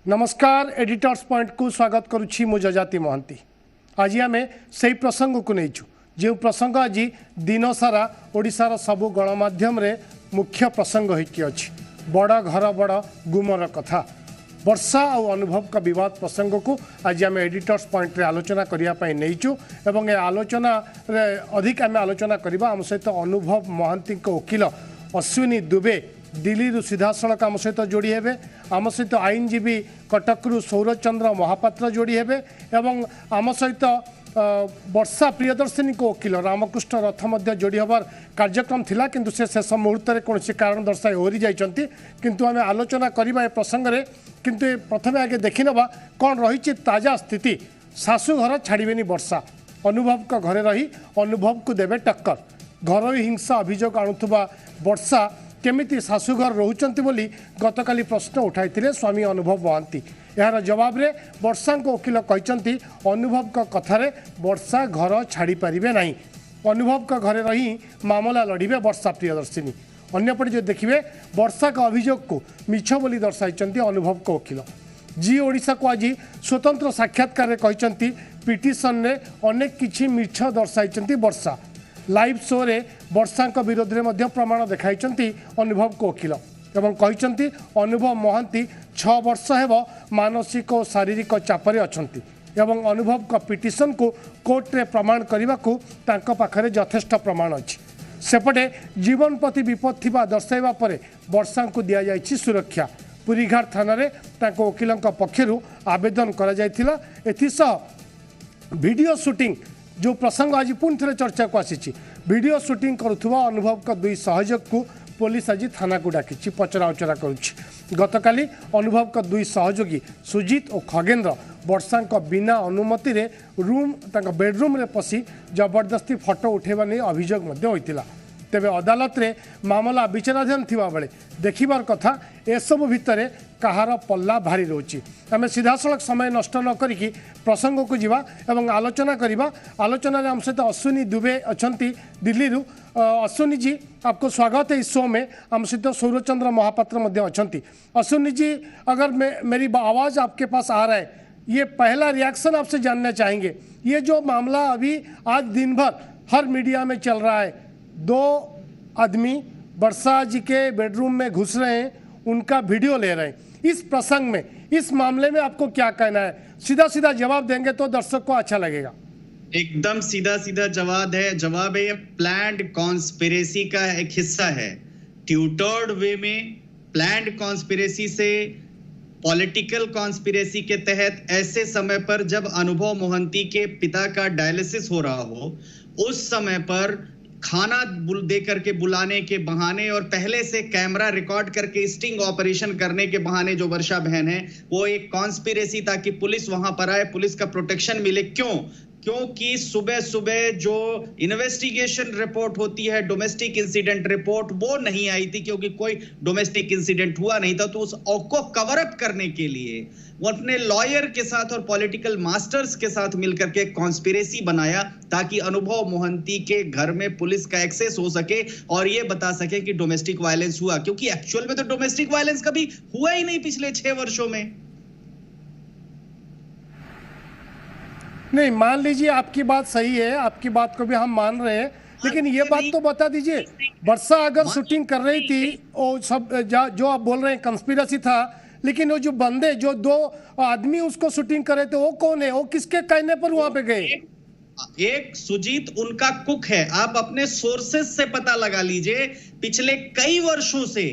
नमस्कार editors point को स्वागत करुछि मु जजाति महंती। आज आम से प्रसंग को नहीं जो प्रसंग आज दिन सारा ओडिशार सबु गणमाध्यम रे मुख्य प्रसंग होइकी अछि। बड़ घर बड़ गुमर कथा वर्षा और अनुभव का विवाद प्रसंग को आज आम एडिटर्स पॉइंट रे आलोचना करने नहींचु एवं आलोचना रे अधिक आम आलोचना करबा आम सहित अनुभव महांती वकिल अश्विनी दुबे दिल्ली सीधा सड़क आम सहित जोड़ी हेबे। आम सहित आईनजीवी कटकरू सौरचंद्र महापात्र जोड़ी हेबे एवं आम सहित वर्षा प्रियदर्शिनी को वकिल रामकृष्ण रथ मध्य जोड़ी हबार कार्यक्रम थिला किंतु से शेष मुहूर्त में कौन कारण दर्शाई ओरी जाइछंती किंतु आम आलोचना करबा ए प्रसंग रे। किंतु प्रथमे आगे देखि नबा कौन रही ताजा स्थिति। शाशु घर छाड़बेनी वर्षा अनुभव का घरे रही अनुभव को देवे टक्कर। घरोई हिंसा अभियोग आणुथुबा वर्षा केमिति शाशुघर रोचंती बोली गतकाली प्रश्न उठाई स्वामी अनुभव महांती। यार जवाब रे वर्षा को वकिल कहते अनुभव का कथारे वर्षा घर छाड़ी पारिबे नहीं। अनुभव का घरे रही मामला लड़िबे वर्षा प्रियदर्शिनी। अन्यपटे जो देखिए वर्षा का अभियोग को मिछ बोली दर्शाई अनुभव को वकिल जी ओडिशा को आज स्वतंत्र साक्षात्कार कहते पिटिशन ने अनेक किछि मिछ दर्शाई वर्षा। लाइव शो रे वर्षा विरोध में प्रमाण देखाई अनुभव को वकिल एवं कहते अनुभव महांती 6 वर्ष हेब मानसिक और शारीरिक चापरे अछंती एवं अनुभव का पिटिशन को कोर्ट रे प्रमाण करने को तांको पाखरे यथेष्ट प्रमाण अच्छी। सेपटे जीवन प्रति विपद थिबा दर्शाइबा परे वर्षा को दिया जायछि सुरक्षा। पुरीघाट थाना रे तांको वकिल पक्षरु आवेदन करा जायथिला। एथिसह वीडियो शूटिंग जो प्रसंग आज पुणी थे चर्चा को आसी वीडियो शूटिंग करुवा अनुभव का 2 सहयोग को पुलिस आज थाना को डाकी पचरा उचरा करुच्ची। गतकाली अनुभव का 2 सहयोगी सुजीत और खगेन्द्र वर्षा का बिना अनुमति रे रूम बेडरूम रे पसी जबरदस्ती फोटो उठेबा नहीं अभियोग होता। तेबे अदालत रे मामला विचाराधीन थिबा बेले देखिबार कथा एसबु भितरे कहार पल्ला भारी रोची। आम सीधा सड़क समय नष्ट न करिकी प्रसंग को जीवा एवं आलोचना करिबा। आलोचना रे हम सहित अश्विनी दुबे अछंती दिल्ली रु। अश्विनी जी आपको स्वागत है इस शो में। हम सहित सौरचंद्र महापात्र मध्य अछंती। अश्विनी जी अगर मेरी आवाज़ आपके पास आ रहा है, ये पहला रिएक्शन आपसे जानना चाहेंगे। ये जो मामला अभी आज दिन भर हर मीडिया में चल रहा है, 2 आदमी वर्षा जी के बेडरूम में घुस रहे हैं, उनका वीडियो ले रहे हैं। इस प्रसंग में इस मामले में आपको क्या कहना है? सीधा सीधा जवाब देंगे तो दर्शक को अच्छा लगेगा। एकदम सीधा सीधा जवाब है ये प्लान्ड कॉन्स्पिरेसी का एक हिस्सा है। ट्यूटर्ड वे में प्लान्ड कॉन्स्पिरेसी से पॉलिटिकल कॉन्स्पिरेसी के तहत ऐसे समय पर जब अनुभव मोहंती के पिता का डायलिसिस हो रहा हो उस समय पर खाना दे करके बुलाने के बहाने और पहले से कैमरा रिकॉर्ड करके स्टिंग ऑपरेशन करने के बहाने जो वर्षा बहन है वो एक कॉन्स्पिरेसी ताकि पुलिस वहां पर आए, पुलिस का प्रोटेक्शन मिले। क्योंकि सुबह सुबह जो इन्वेस्टिगेशन रिपोर्ट होती है डोमेस्टिक इंसिडेंट रिपोर्ट वो नहीं आई थी क्योंकि कोई डोमेस्टिक इंसिडेंट हुआ नहीं था। तो उस को कवर अप करने के लिए वो अपने लॉयर के साथ और पॉलिटिकल मास्टर्स के साथ मिलकर के कॉन्स्पिरेसी बनाया ताकि अनुभव मोहंती के घर में पुलिस का एक्सेस हो सके और ये बता सके कि डोमेस्टिक वायलेंस हुआ, क्योंकि एक्चुअल में तो डोमेस्टिक वायलेंस कभी हुआ ही नहीं पिछले 6 वर्षों में। नहीं, मान लीजिए आपकी बात सही है, आपकी बात को भी हम मान रहे हैं, लेकिन ये बात तो बता दीजिए वर्षा अगर शूटिंग कर रही थी वो सब जो आप बोल रहे हैं कंस्पिरेसी था, लेकिन वो जो बंदे जो 2 आदमी उसको शूटिंग कर रहे थे वो कौन है? वो किसके कहने पर वहां पे गए? एक सुजीत उनका कुक है। आप अपने सोर्सेस से पता लगा लीजिए पिछले कई वर्षों से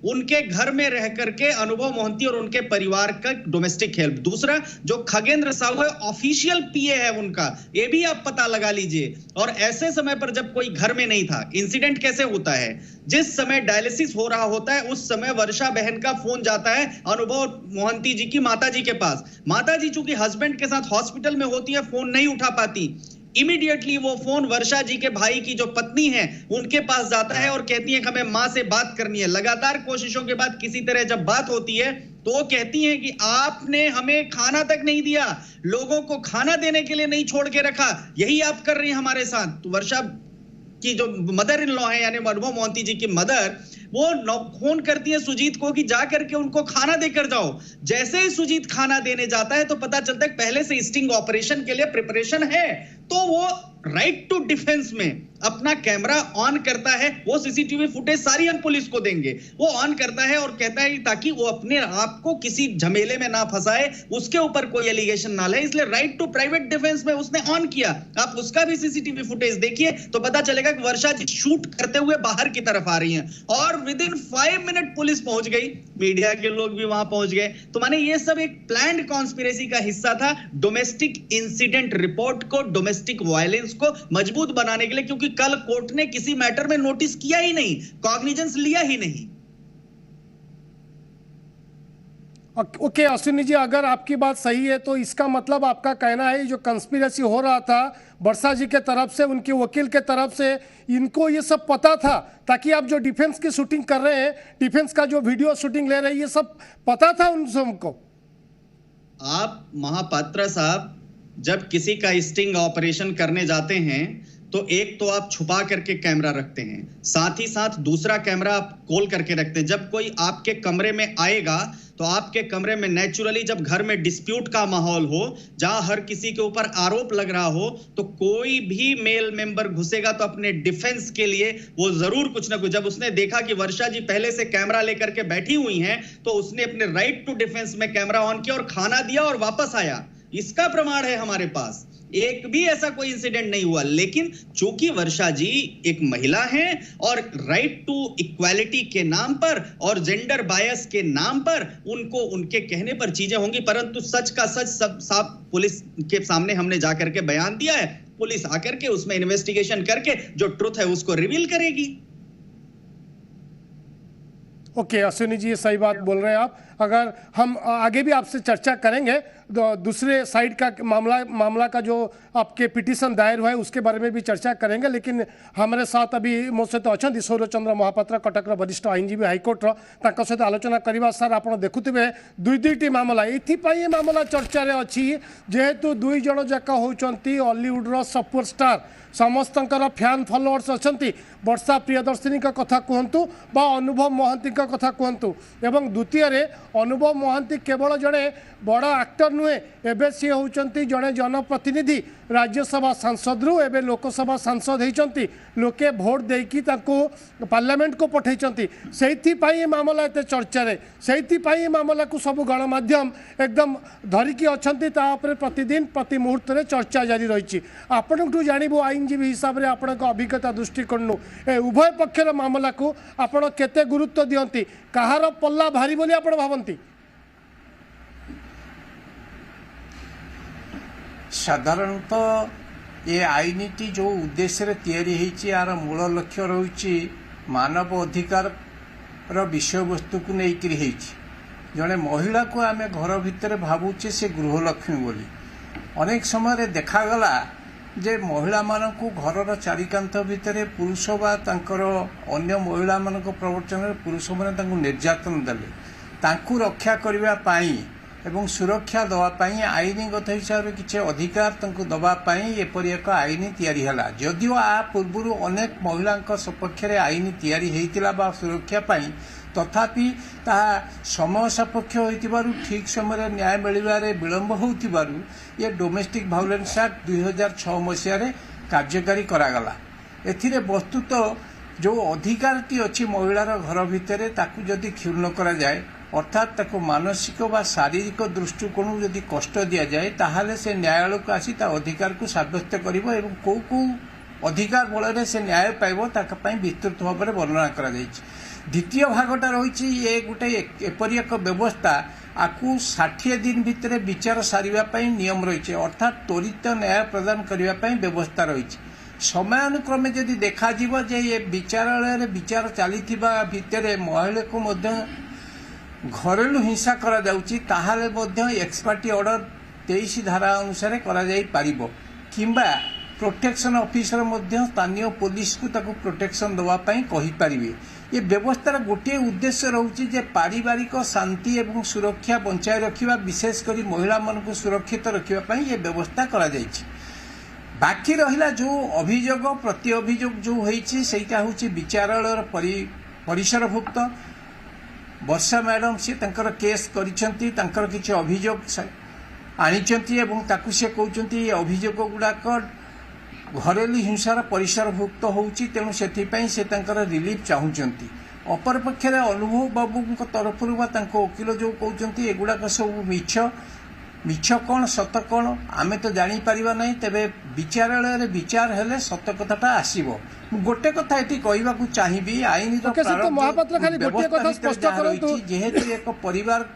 उनके घर में रह करके अनुभव मोहंती और उनके परिवार का डोमेस्टिक हेल्प। दूसरा जो खगेंद्र साहू है ऑफिशियल पीए है उनका, ये भी आप पता लगा लीजिए। और ऐसे समय पर जब कोई घर में नहीं था, इंसिडेंट कैसे होता है, जिस समय डायलिसिस हो रहा होता है उस समय वर्षा बहन का फोन जाता है अनुभव मोहंती जी की माताजी के पास। माताजी चूंकि हस्बैंड के साथ हॉस्पिटल में होती है फोन नहीं उठा पाती, इमीडिएटली वो फोन वर्षा जी के भाई की जो पत्नी है उनके पास जाता है और कहती है कि हमें मां से बात करनी है। लगातार कोशिशों के बाद किसी तरह जब बात होती है तो वो कहती हैं कि आपने हमें खाना तक नहीं दिया, लोगों को खाना देने के लिए नहीं छोड़ के रखा, यही आप कर रही हैं हमारे साथ। तो वर्षा की जो मदर इन लॉ है यानी अनुभव मोहंती जी की मदर वो फोन करती है सुजीत को कि जा करके उनको खाना देकर जाओ। जैसे ही सुजीत खाना देने जाता है तो पता चलता है पहले से स्टिंग ऑपरेशन के लिए प्रिपरेशन है, तो वो राइट टू डिफेंस में अपना कैमरा ऑन करता है। वो सीसीटीवी फुटेज सारी हम पुलिस को देंगे। वो ऑन करता है और कहता है ताकि वो अपने आप को किसी झमेले में ना फंसाए, उसके ऊपर कोई एलिगेशन ना ले, इसलिए राइट टू प्राइवेट डिफेंस में उसने ऑन किया। आप उसका भी सीसीटीवी फुटेज देखिए तो पता चलेगा कि वर्षा जी शूट करते हुए बाहर की तरफ आ रही हैं और विद इन 5 मिनट पुलिस पहुंच गई, मीडिया के लोग भी वहां पहुंच गए। तो माने ये सब एक प्लान्ड कॉन्स्पिरेसी का हिस्सा था, डोमेस्टिक इंसिडेंट रिपोर्ट को, डोमेस्टिक वायलेंस को मजबूत बनाने के लिए, क्योंकि कल कोर्ट ने किसी मैटर में नोटिस किया ही नहीं, कॉग्निजेंस लिया ही नहीं। ओके अश्विनी जी, अगर आपकी बात सही है तो इसका मतलब आपका कहना है जो कंस्पिरेसी हो रहा था वर्षा जी के तरफ से, उनके वकील के तरफ से, इनको ये सब पता था, ताकि आप जो डिफेंस की शूटिंग कर रहे हैं, डिफेंस का जो वीडियो शूटिंग ले रहे हैं, ये सब पता था उन सबको? आप महापात्रा साहब जब किसी का स्टिंग ऑपरेशन करने जाते हैं तो एक तो आप छुपा करके कैमरा रखते हैं, साथ ही साथ दूसरा कैमरा आप खोल करके रखते हैं। जब कोई आपके कमरे में आएगा तो आपके कमरे में नेचुरली जब घर में डिस्प्यूट का माहौल हो, जहां हर किसी के ऊपर आरोप लग रहा हो, तो कोई भी मेल मेंबर घुसेगा तो अपने डिफेंस के लिए वो जरूर कुछ ना कुछ। जब उसने देखा कि वर्षा जी पहले से कैमरा लेकर के बैठी हुई हैं तो उसने अपने राइट टू डिफेंस में कैमरा ऑन किया और खाना दिया और वापस आया। इसका प्रमाण है हमारे पास, एक भी ऐसा कोई इंसिडेंट नहीं हुआ। लेकिन चूंकि वर्षा जी एक महिला हैं और राइट टू इक्वालिटी के नाम पर और जेंडर बायस के नाम पर उनको उनके कहने पर चीजें होंगी, परंतु सच का सच सब साफ पुलिस के सामने हमने जाकर के बयान दिया है। पुलिस आकर के उसमें इन्वेस्टिगेशन करके जो ट्रुथ है उसको रिवील करेगी। ओके अश्विनी जी, ये सही बात बोल रहे हैं आप। अगर हम आगे भी आपसे चर्चा करेंगे दूसरे साइड का मामला का जो आपके पिटिशन दायर हुआ है उसके बारे में भी चर्चा करेंगे, लेकिन हमारे साथ अभी मो सहित अच्छा सौर चंद्र महापात्र कटक वरिष्ठ आईनजीवी हाइकोर्टर तांको सहित आलोचना करवा। सर आप देखुवे दुईटी मामला ये मामला चर्चा अच्छी जेहेतु दुई जन जाक होती हॉलीवुड्र सुपरस्टार, समस्तंकर फैन फॉलोअर्स अच्छा। वर्षा प्रियदर्शिनी कथा कहतु बा अनुभव महांती कथा कहतु, एवं द्वितीय अनुभव महांती केवल जड़े बड़ एक्टर नुहे, एवं सी होती जड़े जनप्रतिनिधि, राज्यसभा सांसद रु एवं लोकसभा सांसद होती, लोके भोट देकी पार्लियामेंट को पठेचंती। से मामला एत चर्चा से मामला को सब गणमाध्यम एकदम धरिकी अच्छा, प्रतिदिन प्रति मुहूर्त में चर्चा जारी रही। आपठू जानू आईनजीवी हिसाब से आपण अभिज्ञता दृष्टिकोण उभय पक्षर मामला को आपण केते गुरुत्व दियंती, कहार पल्ला भारी बोली आपण भावंती? साधारणतः ये आईनटी जो उद्देश्य तैयारी होती यार मूल लक्ष्य रही मानव अधिकार विषय वस्तु को लेकर जड़े महिला को आम घर भितर भावुचे से गृहलक्ष्मी बोली। अनेक समय देखागला जे महिला मानक घर चारिकांत भितर पुरुष बा तांकर अन्य महिला मानक प्रवर्तन पुरुष मैंने निर्यातन देले, तांकु रक्षा करने पाई एवं सुरक्षा दवापाई आईनगत हिसाब से किसी अधिकार दवापाई एपरी एक आईन तैयारी है। जदिओ आ पूर्व अनेक महिला सपक्ष आईन तैयारी होता बा सुरक्षा पाई, तथापि ताहा समय सपक्ष हो ठीक समय न्याय मिलबारे विलंब होतिबारु ये डोमेस्टिक भायोलेंस एक्ट 2006 मसीह कार्यकारी करागला। एथिरे वस्तुतः जो अधिकारटी अच्छी महिलार घर भितर ताकू जदि क्षुण्ण करा जाए, अर्थात ताको मानसिक व शारीरिक दृष्टिकोण जदि कष्ट दि जाए, ताहले से न्यायालय को आसी ता अधिकार को सब्यस्त करिवो एवं को अधिकार बल से न्याय पाइबो ताका पई विस्तृत भाव में वर्णना करा जायछि। द्वितीय भागटा रही ये गोटे एपरी एक व्यवस्था आपको 60 दिन भितर विचार सारिबा नियम रही, अर्थात त्वरित न्याय प्रदान करने व्यवस्था रही। समयानुक्रमे जदि देखा जे ये विचारालय विचार चली भितर महिला को घरेलू हिंसा करा जाउची, ताहाले एक्सपर्टी ऑर्डर 23 धारा अनुसार करा जाई पारिबो, किंबा प्रोटेक्शन ऑफिसर स्थानीय पुलिस को ताको प्रोटेक्शन दवा पाई कहि पारिबे। ये व्यवस्थार गोटे उद्देश्य रहुची जे पारिवारिक शांति एवं सुरक्षा बंचाई रखिबा, विशेषकर महिला मन को सुरक्षित रखिबा पाई ये व्यवस्था करा जायछि। बाकी रहिला जो अभियोग प्रति अभियोग जो होईछि सेटा होछि विचारालयर परिसरभुक्त वर्षा मैडम सी तंकर केस करिसेंती तंकर किछि अभियोग आनिचंती एवं ताकु से कहउचंती अभियोग गुडाक घरेलू हिंसार परिसरभुक्त होउची तेणु सेथिपई से तंकर रिलीफ चाहुचंती अपर पक्षरे अनुभव बाबू तरफ वकिल जो कहते एगुड़ाक सब मिछ कौन सत कौन आमे तो जानी परिबा नहीं तेबे विचारालय विचार हेले सत कथाटा आसीबो गोटे कथा एटी कहबा को चाहिबी आईन महापात्र खाली गोटे कथा स्पष्ट करंतु जेहेतु एक परिवार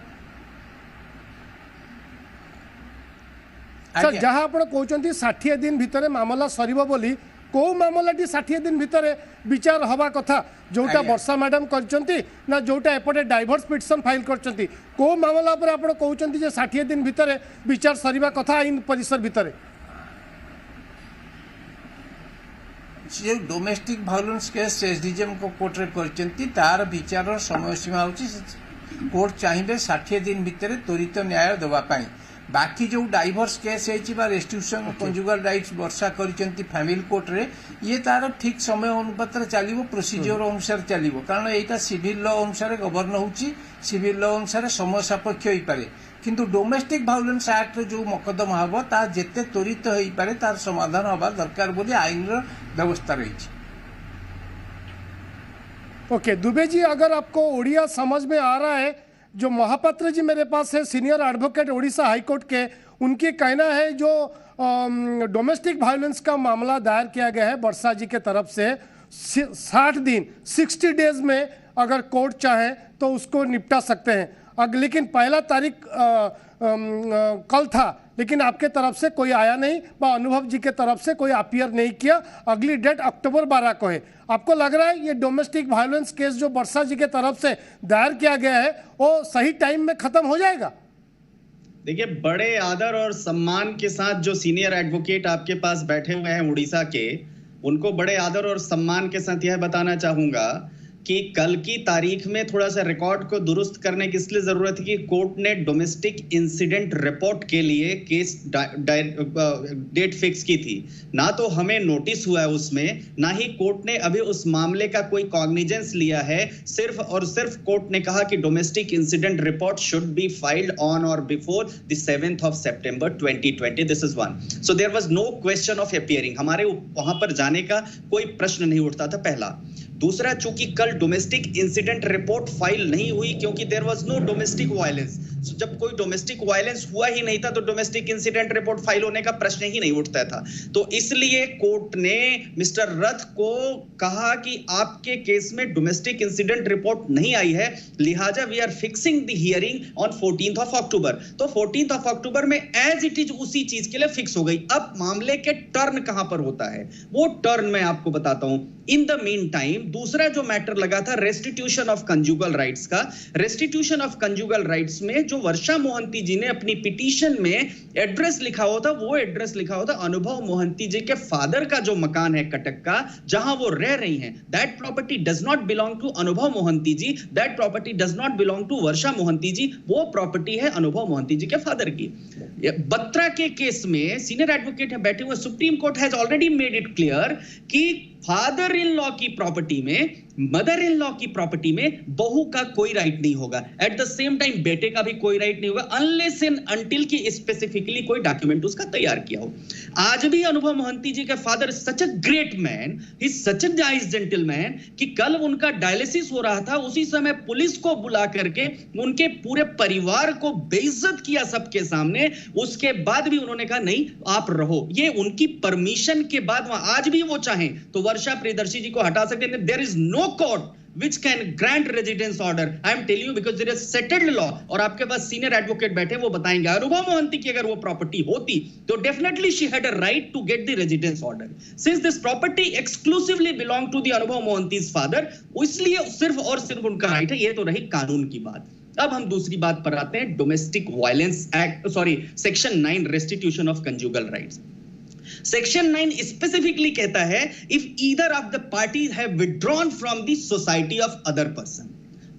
सर जहां आपण कहउचंती 60 दिन भितरे मामला सरीबो बोली को मामलाटी 60 दिन भितर विचार हवा कथा जोटा वर्षा मैडम करचंती ना जोटा एपटे डाइवोर्स पिटिशन फाइल करचंती को मामला पर आपण कहउचंती जे 60 दिन भितर विचार सरीबा कथा आईन परिसर भितर जे डोमेस्टिक वायलेंस केस एसडीजेएम को कोर्ट रे करचंती तार विचार समय सीमा होची कोर्ट चाहिए 60 दिन भितर त्वरित न्याय देवा पाई बाकी जो डाइवोर्स केस है रेस्ट्रिक्शन कंजुगल राइट्स वर्षा करिसेंती फैमिली कोर्ट रे ये तार ठीक समय अनुपात चलो प्रोसीजर अनुसार चलो कारण यहाँ सिविल लॉ अनुसार गवर्न होची सिविल लॉ अनुसार समय सापेक्ष हो पारे किंतु डोमेस्टिक वायलेंस एक्ट जो मकदमा हम ता जेते त्वरित हो पारे तार समाधान हवा दरकार बोली आईन व्यवस्था रही। ओके दुबे जी अगर आपको उड़िया समझ में आ रहा है जो महापात्र जी मेरे पास है सीनियर एडवोकेट उड़ीसा हाईकोर्ट के उनकी कहना है जो डोमेस्टिक वायलेंस का मामला दायर किया गया है वर्षा जी के तरफ से 60 दिन 60 डेज में अगर कोर्ट चाहे तो उसको निपटा सकते हैं लेकिन पहला तारीख कल था लेकिन आपके तरफ से कोई आया नहीं व अनुभव जी के तरफ से कोई अपीयर नहीं किया अगली डेट अक्टूबर 12 को है आपको लग रहा है ये डोमेस्टिक वायलेंस केस जो वर्षा जी के तरफ से दायर किया गया है वो सही टाइम में खत्म हो जाएगा? देखिए बड़े आदर और सम्मान के साथ जो सीनियर एडवोकेट आपके पास बैठे हुए हैं उड़ीसा के उनको बड़े आदर और सम्मान के साथ यह बताना चाहूंगा कि कल की तारीख में थोड़ा सा रिकॉर्ड को दुरुस्त करने की इसलिए जरूरत है कि कोर्ट ने डोमेस्टिक इंसिडेंट रिपोर्ट के लिए केस डेट फिक्स की थी ना तो हमें नोटिस हुआ है उसमें ना ही कोर्ट ने अभी उस मामले का कोई कॉग्निजेंस लिया है सिर्फ और सिर्फ कोर्ट ने कहा कि domestic incident report should be filed on or before the 7th of September 2020 this is one so there was no question of appearing हमारे वहां पर जाने का कोई प्रश्न नहीं उठता था पहला दूसरा चूंकि कल डोमेस्टिक इंसिडेंट रिपोर्ट फाइल नहीं हुई क्योंकि there was no domestic violence जब कोई डोमेस्टिक वायलेंस हुआ ही नहीं था तो डोमेस्टिक इंसिडेंट रिपोर्ट फाइल होने का प्रश्न ही नहीं उठता था तो इसलिए कोर्ट ने मिस्टर रथ को कहा कि आपके केस में डोमेस्टिक इंसिडेंट रिपोर्ट नहीं आई है लिहाजा we are fixing the hearing on 14th of October तो 14th of October में एज इट इज उसी चीज के लिए फिक्स हो गई अब मामले के टर्न कहां पर होता है वो टर्न मैं आपको बताता हूं इन द मीन टाइम दूसरा जो मैटर लगा था रेस्टिट्यूशन ऑफ कंजुगल राइट्स का रेस्टिट्यूशन ऑफ कंजुगल राइट्स में जो वर्षा मोहंती जी ने अपनी पिटीशन में एड्रेस लिखा हुआ था वो एड्रेस लिखा हुआ था अनुभव मोहंती जी के फादर का जो मकान है कटक का जहां वो रह रही हैं that property does not belong to Anubhav Mohanty ji that property does not belong to Varsha Mohanty ji वो प्रॉपर्टी है अनुभव मोहंती जी के फादर की बत्रा के केस में सीनियर एडवोकेट है बैठे हुए supreme court has already made it clear कि फादर इन लॉ की प्रॉपर्टी में मदर इन लॉ की प्रॉपर्टी में बहू का कोई राइट नहीं होगा एट द सेम टाइम बेटे का भी कोई राइट नहीं होगा अनलेस एंड अनटिल की स्पेसिफिकली कोई डॉक्यूमेंट उसका तैयार किया हो आज भी अनुभव मोहंती जी के father such a great man he such a nice gentleman कि कल उनका डायलिसिस हो रहा था उसी समय पुलिस को बुला करके उनके पूरे परिवार को बेइज्जत किया सबके सामने उसके बाद भी उन्होंने कहा नहीं आप रहो ये उनकी परमिशन के बाद आज भी वो चाहें तो वर्षा प्रियदर्शी जी को हटा सकते हैं there is no court which can grant residence order I am telling you because there is settled law और आपके पास senior advocate बैठे वो बताएंगे अनुभव मोहंती की अगर वो प्रॉपर्टी होती तो definitely she had a right to get the residence order since this property exclusively belonged to the अनुभव मोहंती's father इसलिए सिर्फ और सिर्फ उनका राइट है ये तो रही कानून की बात अब हम दूसरी बात पर आते हैं domestic violence act sorry section 9 restitution of conjugal rights section 9 specifically कहता है if either of the parties have withdrawn from the society of other person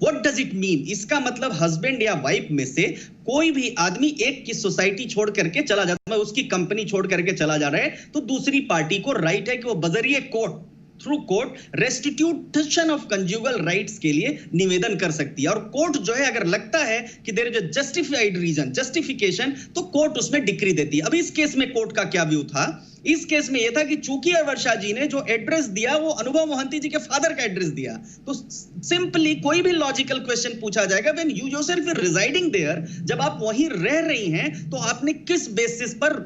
what does it mean इसका मतलब हस्बैंड या वाइफ में से कोई भी आदमी एक की सोसाइटी छोड़ करके चला जाता है उसकी कंपनी छोड़ करके चला जा रहा है तो दूसरी पार्टी को राइट है कि वो बजरिए court through court restitution of conjugal rights के लिए निवेदन कर सकती है। और कोर्ट जो है अगर लगता है कि there is a justified reason, justification, तो कोर्ट उसमें डिक्री देती है। अब इस केस में कोर्ट का क्या व्यू था? इस केस में यह था कि चूंकि वर्षा जी ने जो एड्रेस दिया वो अनुभव मोहंती जी के फादर का एड्रेस दिया, तो सिंपली कोई भी लॉजिकल क्वेश्चन पूछा जाएगा, when you yourself are residing there, जब आप वहीं रह रही हैं तो आपने किस बेसिस पर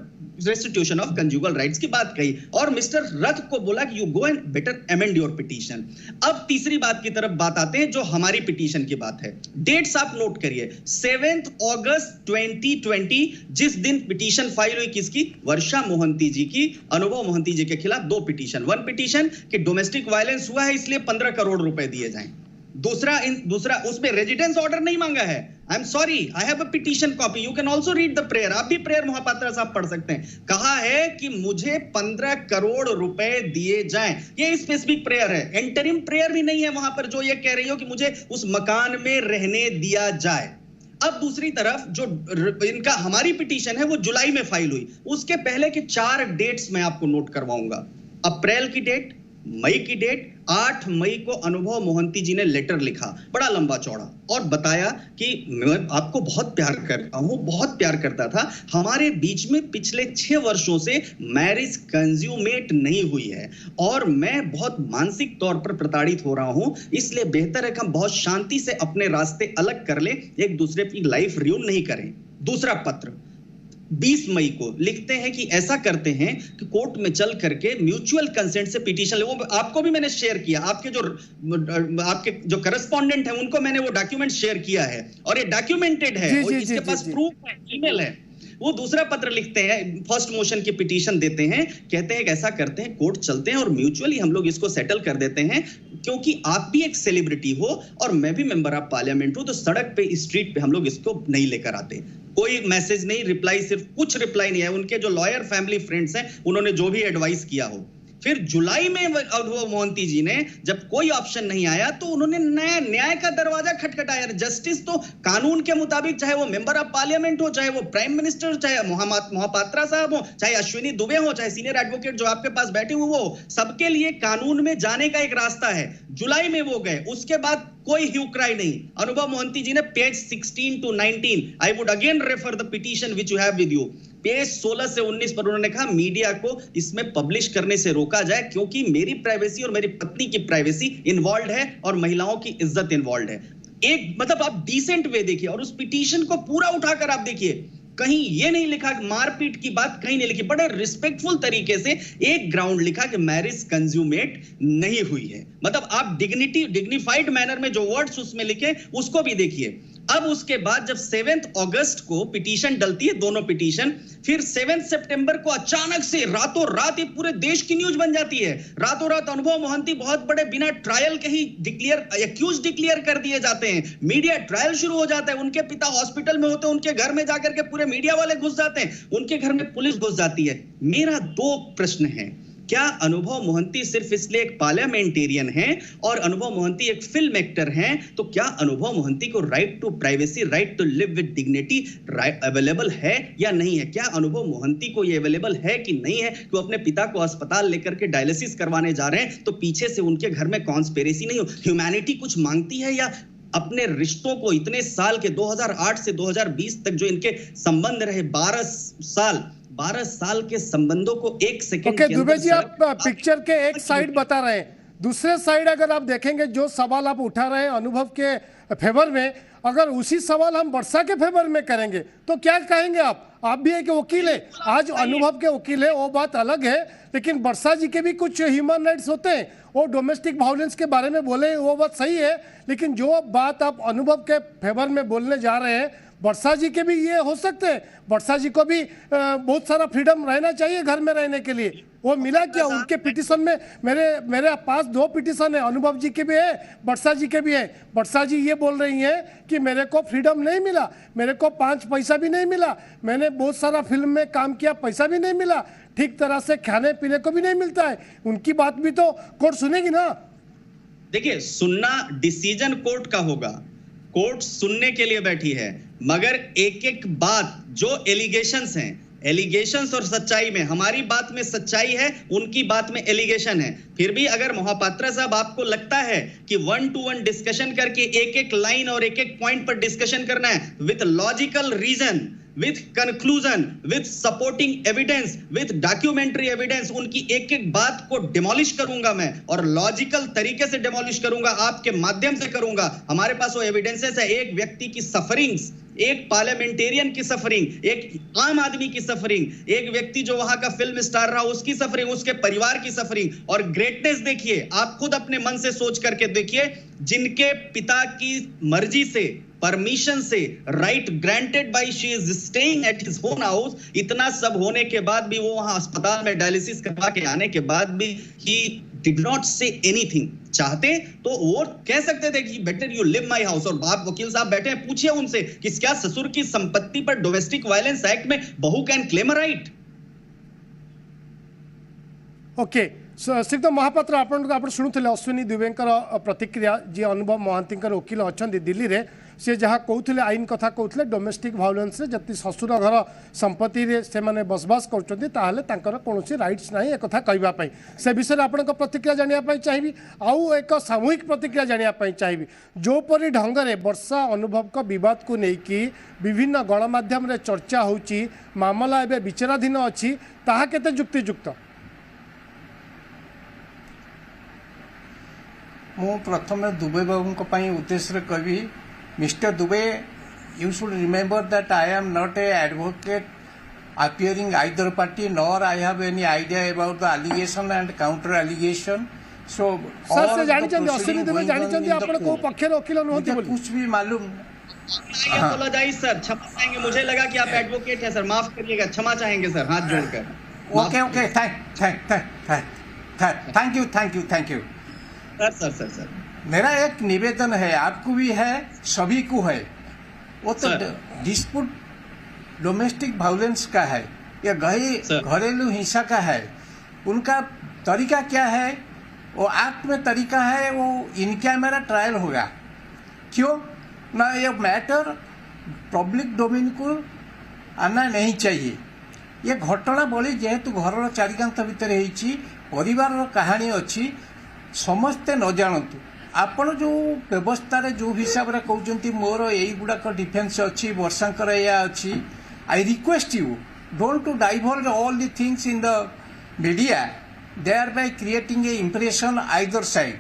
रेस्टिट्यूशन ऑफ कंजुगल राइट्स की बात कही? और मिस्टर रथ को बोला कि you go and better amend your petition. अब तीसरी बात की तरफ बात आते हैं जो हमारी पिटीशन की बात है। डेट्स आप नोट करिए, 7 अगस्त 2020, जिस दिन पिटीशन फाइल हुई किसकी? वर्षा मोहंती जी की, अनुभव मोहंती जी के खिलाफ 2 पिटीशन। 1 पिटीशन कि डोमेस्टिक वायलेंस हुआ है इसलिए 15 करोड़ रुपए दिए जाएं। दूसरा उसमें रेजिडेंस ऑर्डर नहीं मांगा है। I am sorry, I have a petition copy, you can also read the prayer. आप भी प्रेयर महापात्रा साहब पढ़ सकते हैं। कहा है कि मुझे 15 करोड़ रुपए दिए जाएं। ये स्पेसिफिक प्रेयर है, इंटरिम प्रेयर भी नहीं है वहां पर जो ये कह रही हो कि मुझे उस मकान में रहने दिया जाए। अब दूसरी तरफ जो इनका हमारी पिटीशन है वो जुलाई में फाइल हुई, उसके पहले के 4 डेट्स मैं आपको नोट करवाऊंगा। अप्रैल की डेट, मई की डेट, 8 मई को अनुभव मोहंती जी ने लेटर लिखा, बड़ा लंबा चौड़ा, और बताया कि मैं आपको बहुत प्यार करता हूं, बहुत प्यार करता था, हमारे बीच में पिछले 6 वर्षों से मैरिज कंज्यूमेट नहीं हुई है और मैं बहुत मानसिक तौर पर प्रताड़ित हो रहा हूं, इसलिए बेहतर है कि हम बहुत शांति से अपने रास्ते अलग कर लें, एक दूसरे की लाइफ रियून नहीं करें। दूसरा पत्र 20 मई को लिखते हैं कि ऐसा करते हैं कि कोर्ट में चल करके म्यूचुअल कंसेंट से पिटीशन ले। वो आपको भी मैंने शेयर किया, आपके जो करस्पॉन्डेंट हैं उनको मैंने वो डॉक्यूमेंट शेयर किया है और ये डॉक्यूमेंटेड है और इसके पास प्रूफ है, ईमेल है। वो दूसरा पत्र लिखते हैं, फर्स्ट मोशन की पिटीशन देते हैं, कहते हैं कि ऐसा करते हैं कोर्ट चलते हैं और म्यूचुअली हम लोग इसको सेटल कर देते हैं, क्योंकि आप भी एक सेलिब्रिटी हो और मैं भी मेंबर ऑफ पार्लियामेंट हूं, तो सड़क पे स्ट्रीट पे हम लोग इसको नहीं लेकर आते। कोई मैसेज नहीं, रिप्लाई, सिर्फ कुछ रिप्लाई नहीं है। उनके जो लॉयर फैमिली फ्रेंड्स हैं उन्होंने जो भी एडवाइस किया हो। फिर जुलाई में अनुभव मोहंती जी ने जब कोई ऑप्शन नहीं आया तो उन्होंने नया न्याय का दरवाजा खटखटाया। जस्टिस तो कानून के मुताबिक, चाहे वो मेंबर ऑफ पार्लियामेंट हो, चाहे वो प्राइम मिनिस्टर, चाहे महापात्रा साहब हो, चाहे अश्विनी दुबे हो, चाहे सीनियर एडवोकेट जो आपके पास बैठे हुए हो, सबके लिए कानून में जाने का एक रास्ता है। जुलाई में वो गए, उसके बाद कोई ह्यू क्राई नहीं। अनुभव मोहंती जी ने page 16 to 19, I would again refer the petition which you have with you, page 16 से 19 पर उन्होंने कहा मीडिया को इसमें पब्लिश करने से रोका जाए क्योंकि मेरी प्राइवेसी और मेरी पत्नी की प्राइवेसी इन्वॉल्व है और महिलाओं की इज्जत इन्वॉल्व है। एक मतलब आप डिसेंट वे देखिए और उस पिटीशन को पूरा उठाकर आप देखिए, कहीं ये नहीं लिखा मारपीट की बात, कहीं नहीं लिखी, बड़े रिस्पेक्टफुल तरीके से एक ग्राउंड लिखा कि मैरिज कंज्यूमेट नहीं हुई है। मतलब आप डिग्निफाइड मैनर में जो वर्ड्स उसमें लिखे उसको भी देखिए। अब उसके बाद जब 7 अगस्त को पिटीशन डलती है, दोनों पिटीशन, फिर 7 सितंबर को अचानक से रातों रात ये पूरे देश की न्यूज बन जाती है। रातों रात अनुभव मोहंती बहुत बड़े बिना ट्रायल के ही एक्यूज डिक्लेयर कर दिए जाते हैं। मीडिया ट्रायल शुरू हो जाता है, उनके पिता हॉस्पिटल में होते हैं, उनके घर में जाकर के पूरे मीडिया वाले घुस जाते हैं, उनके घर में पुलिस घुस जाती है। मेरा 2 प्रश्न है, क्या अनुभव मोहंती सिर्फ इसलिए एक पार्लियामेंटेरियन हैं और अनुभव मोहंती एक फिल्म एक्टर हैं तो क्या अनुभव मोहंती को right to privacy, right to live with dignity available है या नहीं है? क्या अनुभव मोहंती को ये अवेलेबल है कि नहीं है कि वो अपने पिता को अस्पताल लेकर के डायलिसिस करवाने जा रहे हैं तो पीछे से उनके घर में कॉन्स्पिरेसी नहीं हो? ह्यूमैनिटी कुछ मांगती है या अपने रिश्तों को इतने साल के 2008 से 2020 तक जो इनके संबंध रहे 12 साल के संबंधों को एक सेकंड के अंदर। दुबे जी, आप पिक्चर के एक साइड बता रहे हैं, दूसरे साइड अगर आप देखेंगे जो सवाल आप उठा रहे हैं अनुभव के फेवर में, अगर उसी सवाल हम वर्षा के फेवर में करेंगे तो क्या कहेंगे आप भी एक वकील है, आज अनुभव के वकील है, वो बात अलग है, लेकिन वर्षा जी के भी कुछ ह्यूमन राइट्स होते हैं, वो डोमेस्टिक वायलेंस के बारे में बोले वो बात सही है, लेकिन जो बात आप अनुभव के फेवर में बोलने जा रहे हैं वर्षा जी के भी ये हो सकते हैं, वर्षा जी को भी बहुत सारा फ्रीडम रहना चाहिए घर में रहने के लिए, वो मिला क्या? उनके पिटीशन में मेरे पास 2 पिटीशन है, अनुभव जी के भी है, वर्षा जी के भी है। वर्षा जी ये बोल रही हैं कि मेरे को फ्रीडम नहीं मिला, मेरे को 5 पैसा भी नहीं मिला, मैंने बहुत सारा फिल्म में काम किया, पैसा भी नहीं मिला, ठीक तरह से खाने पीने को भी नहीं मिलता है। उनकी बात भी तो कोर्ट सुनेगी ना। देखिए, सुनना डिसीजन कोर्ट का होगा, कोर्ट सुनने के लिए बैठी है, मगर एक एक बात जो एलिगेशंस हैं एलिगेशंस और सच्चाई में, हमारी बात में सच्चाई है, उनकी बात में एलिगेशन है। फिर भी अगर मोहपात्रा साहब आपको लगता है कि 1-to-1 डिस्कशन करके एक एक लाइन और एक एक पॉइंट पर डिस्कशन करना है with logical reason, with conclusion, with supporting evidence, with documentary evidence, उनकी एक एक बात को डिमोलिश करूंगा मैं, और लॉजिकल तरीके से डिमोलिश करूंगा, आपके माध्यम से करूंगा। हमारे पास वो एविडेंसेस है, एक व्यक्ति की सफरिंग्स, एक पार्लियामेंटेरियन की सफरिंग, एक आम आदमी की सफरिंग, एक व्यक्ति जो वहां का फिल्म स्टार रहा उसकी सफरिंग, उसके परिवार की सफरिंग, और ग्रेटनेस देखिए, आप खुद अपने मन से सोच करके देखिए, जिनके पिता की मर्जी से, परमिशन से, right granted by, she is staying at his own house, इतना सब होने के बाद भी, वो वहां अस्पताल में डायलिसिस करवा के आने के बाद भी he did not say anything. चाहते तो वो कह सकते थे कि better you live my house, और आप वकील साहब बैठे हैं, पूछिए उनसे कि क्या ससुर की संपत्ति पर डोमेस्टिक वायलेंस एक्ट में बहू can claim a right. Okay, श्रीयुक्त महापात्र, आप शुणुले अश्विनी दुबेंकर प्रतिक्रिया, जी अनुभव महांती वकिल अच्छा दिल्ली में, सी जहाँ कहते आईन कथा कहते डोमेस्टिक भायोलेंस जति ससुर घर संपत्ति से मैंने बसबास कर कौन राइट्स ना एक कहवाई, से विषय में आपण प्रतिक्रिया जानापी चाहिए। आउ एक सामूहिक प्रतिक्रिया जानापी चाहिए, जोपरी ढंग से वर्षा अनुभव का बद को लेकिन विभिन्न गणमाध्यम चर्चा होची, मामला एवं विचाराधीन अच्छी, ताहा केते युक्तियुक्त? मु प्रथम दुबे बाबू उद्देश्य कवि, mister Dubey, you should remember that I am not a advocate appearing either party, nor I have any idea about the allegation and counter allegation. So sir से जानी चाहिए, अश्विनी दुबे जानी चाहिए आपण को पक्षर वकील अनुभूति बोली, कुछ भी मालूम। अपोलोजाइज सर, क्षमा चाहेंगे, मुझे लगा कि आप एडवोकेट हैं सर, माफ करिएगा, क्षमा चाहेंगे सर, हाथ जोड़कर। Okay okay, thank you sir. मेरा एक निवेदन है, आपको भी है, सभी को है, वो तो डिस्प्यूट डोमेस्टिक वायलेंस का है या घरेलू हिंसा का है, उनका तरीका क्या है, वो एक्ट में तरीका है, वो इन कैमरा ट्रायल होगा। क्यों ना, ये मैटर पब्लिक डोमेन को आना नहीं चाहिए। ये घटना बड़ी जेहेतु घर चारिकांत भितर होती, परिवार कहानी अच्छी, समस्ते न जानतु, आपण जो व्यवस्था जो हिसाब से कहते मोर यही गुड़ाक डिफेन्स अच्छी, वर्षांकर या अच्छी, I request you don't to diverge all the things in the media, thereby creating a impression either side.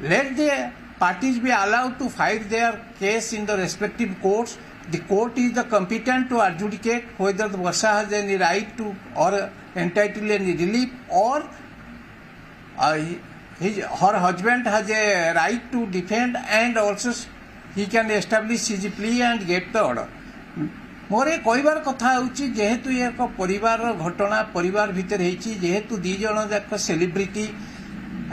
Let the parties be allowed to fight their case in the respective courts. The court is the competent to adjudicate whether the Varsha has any right to or entitled any relief, or her husband has a right to defend, and also he can establish his plea and get the order. मोर कहबार कथा होची, जेहेतु ये एक परिवार घटना, परिवार भितर होची, जेहेतु दी जन जाक सेलिब्रिटी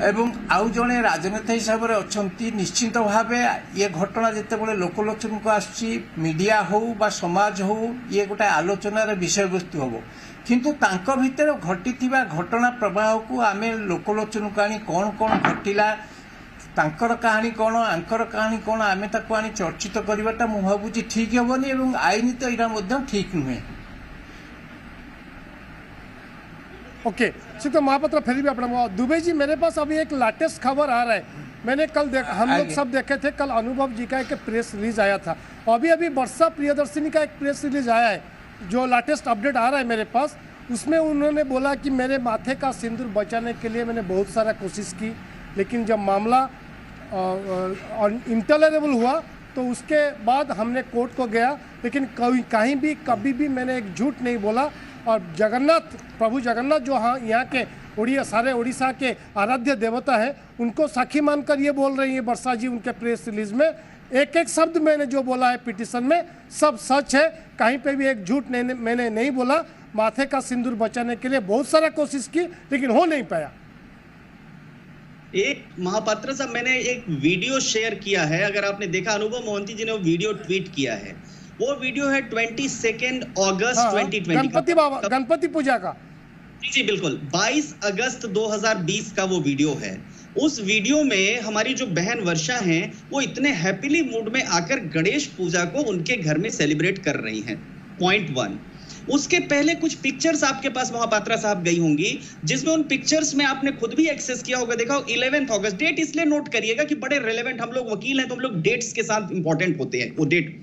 एवं आउ जड़े राजनेता हिसाब से अच्छा, निश्चित भाव ये घटना जिते लोकलोचन को आसची, मीडिया हो बा समाज हो, ये गोटे आलोचनार विषय वस्तु हम, किंतु तांको भितर घटिथिबा घटना प्रवाह को आमे लोकलोचन को आनी कौन कौन घटिला, तांकर कहानी कौन, आंकर कहानी कौन, आमे ताको आनी चर्चित करवाटा मु भाबुची ठीक हेबनी, एवं आईन तो इरा मध्य ठीक नुहे। ओके, तो महापात्र फिर भी अपना दुबे जी, मेरे पास अभी एक लेटेस्ट खबर आ रहा है, मैंने कल हम लोग सब देखे थे, कल अनुभव जी का एक प्रेस रिलीज आया था, अभी अभी वर्षा प्रियदर्शिनी का एक प्रेस रिलीज आया है, जो लेटेस्ट अपडेट आ रहा है मेरे पास। उसमें उन्होंने बोला कि मेरे माथे का सिंदूर बचाने के लिए मैंने बहुत सारा कोशिश की, लेकिन जब मामला इंटॉलरेबल हुआ तो उसके बाद हमने कोर्ट को गया, लेकिन कहीं भी कभी भी मैंने एक झूठ नहीं बोला। और जगन्नाथ, प्रभु जगन्नाथ जो हाँ यहाँ के सारे उड़ीसा के आराध्य देवता है, उनको साक्षी मानकर ये बोल रही है वर्षा जी उनके प्रेस रिलीज में, एक एक शब्द मैंने जो बोला है पिटीशन में सब सच है, कहीं पे भी एक झूठ मैंने नहीं बोला। माथे का सिंदूर बचाने के लिए बहुत सारा कोशिश की, लेकिन हो नहीं पाया। एक महापात्र साहब, मैंने एक वीडियो शेयर किया है, अगर आपने देखा, अनुभव मोहंती जी ने वो वीडियो ट्वीट किया है, वो वीडियो है 22 अगस्त 2020 गणपति पूजा का। जी बिल्कुल, 22 अगस्त 2020 का वो वीडियो है। उस वीडियो में हमारी जो बहन वर्षा हैं, वो इतने हैप्पीली मूड में आकर गणेश पूजा को उनके घर में सेलिब्रेट कर रही हैं। पॉइंट 1। उसके पहले कुछ पिक्चर्स आपके पास महापात्रा साहब गई होंगी, जिसमें उन पिक्चर्स में आपने खुद भी एक्सेस किया होगा, देखा 11 अगस्त डेट, इसलिए नोट करिएगा कि बड़े रेलेवेंट, हम लोग वकील हैं तो हम लोग डेट्स के साथ इंपॉर्टेंट होते हैं। वो डेट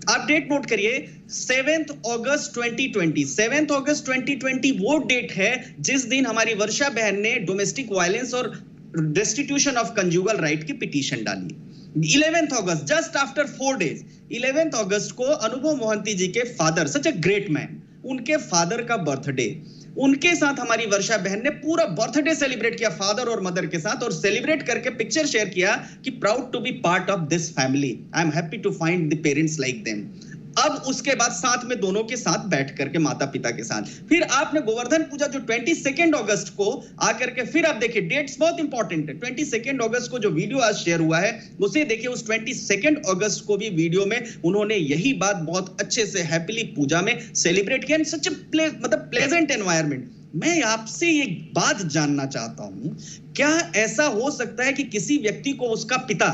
आप डेट नोट करिए, 7 अगस्त 2020। 7 अगस्त 2020 वो डेट है जिस दिन हमारी वर्षा बहन ने डोमेस्टिक वायलेंस और रेस्टिट्यूशन ऑफ कंजुगल राइट की पिटीशन डाली। 11 अगस्त, जस्ट आफ्टर 4 days, 11 अगस्त को अनुभव मोहंती जी के father, such a great man, उनके फादर का बर्थडे, उनके साथ हमारी वर्षा बहन ने पूरा बर्थडे सेलिब्रेट किया फादर और मदर के साथ, और सेलिब्रेट करके पिक्चर शेयर किया कि proud to be part of this family, I am happy to find the parents like them. अब उसके बाद साथ में दोनों के साथ बैठ करके माता पिता के साथ, फिर आपने गोवर्धन पूजा जो 22 अगस्त को आकर के, फिर आप देखिए डेट्स बहुत इंपॉर्टेंट है। 22 अगस्त को जो वीडियो आज शेयर हुआ है उसे देखिए, उस 22 अगस्त को भी वीडियो में उन्होंने यही बात बहुत अच्छे से हैप्पीली पूजा में सेलिब्रेट किया, सच मतलब प्लेजेंट एनवायरनमेंट। मैं आपसे एक बात जानना चाहता हूं, क्या ऐसा हो सकता है कि किसी व्यक्ति को उसका पिता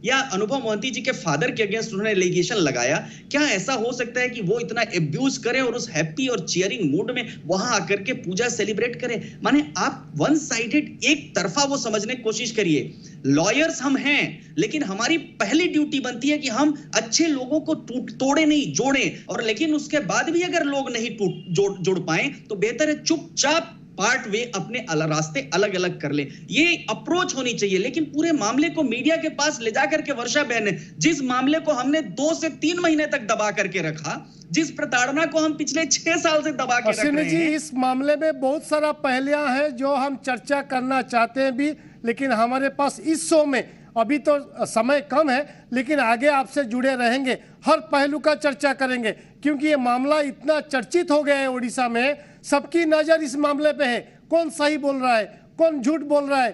या अनुभव मोहंती जी के फादर के अगेंस्ट उन्होंने एलिगेशन लगाया, क्या ऐसा हो सकता है कि वो इतना एब्यूज करें और उस हैप्पी और चीयरिंग मूड में वहां आकर के पूजा सेलिब्रेट करें? माने आप वन साइडेड, एक तरफा वो समझने की कोशिश करिए। लॉयर्स हम हैं, लेकिन हमारी पहली ड्यूटी बनती है कि हम अच्छे लोगों को तोड़े नहीं, जोड़ें, और लेकिन उसके बाद भी अगर लोग नहीं जोड़ पाए तो बेहतर है चुपचाप पार्ट वे अपने रास्ते अलग अलग कर ले, ये अप्रोच होनी चाहिए। लेकिन पूरे मामले को मीडिया के पास ले जाकर के वर्षा बहन ने, जिस मामले को हमने 2 से 3 महीने तक दबा करके रखा, जिस प्रताड़ना को हम पिछले 6 साल से दबा के रख रहे हैं, इस मामले में बहुत सारा पहलुआं हैं जो हम चर्चा करना चाहते हैं भी, लेकिन हमारे पास इस शो में अभी तो समय कम है, लेकिन आगे आपसे जुड़े रहेंगे, हर पहलू का चर्चा करेंगे, क्योंकि ये मामला इतना चर्चित हो गया है उड़ीसा में, सबकी नज़र इस मामले पे है। कौन सही बोल रहा है, कौन झूठ बोल रहा है,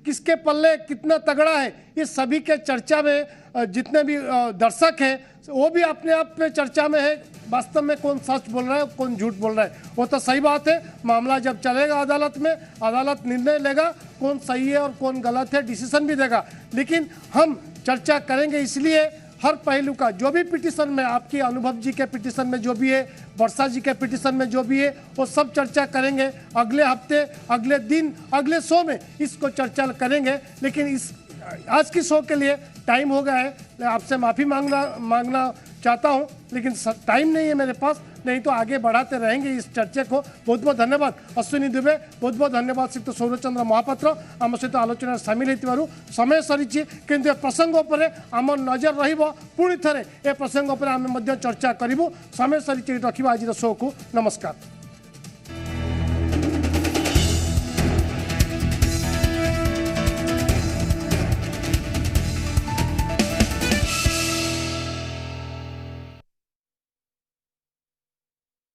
किसके पल्ले कितना तगड़ा है, ये सभी के चर्चा में जितने भी दर्शक हैं वो भी अपने आप में चर्चा में है। वास्तव में कौन सच बोल रहा है, कौन झूठ बोल रहा है, वो तो सही बात है। मामला जब चलेगा अदालत में, अदालत निर्णय लेगा कौन सही है और कौन गलत है, डिसीजन भी देगा। लेकिन हम चर्चा करेंगे, इसलिए हर पहलू का, जो भी पिटीशन में, आपकी अनुभव जी के पिटीशन में जो भी है, वर्षा जी के पिटीशन में जो भी है, वो सब चर्चा करेंगे। अगले हफ्ते, अगले दिन, अगले शो में इसको चर्चा करेंगे। लेकिन इस आज की शो के लिए टाइम हो गया है, आपसे माफ़ी मांगना चाहता हूं, लेकिन टाइम नहीं है मेरे पास, नहीं तो आगे बढ़ाते रहेंगे इस चर्चा को। बहुत बहुत धन्यवाद अश्विनी दुबे, बहुत बहुत धन्यवाद श्रीयुक्त सौरचंद्र महापात्र, आम सहित आलोचना सामिल होइतिबारु। समय सरीछि, किंतु ए प्रसंग उपरे आम नजर रहिबो, पुणी थरे ए प्रसंग उपरे आमे मध्य चर्चा करिबु। समय सरीछि, रखिबा आज शो को। नमस्कार।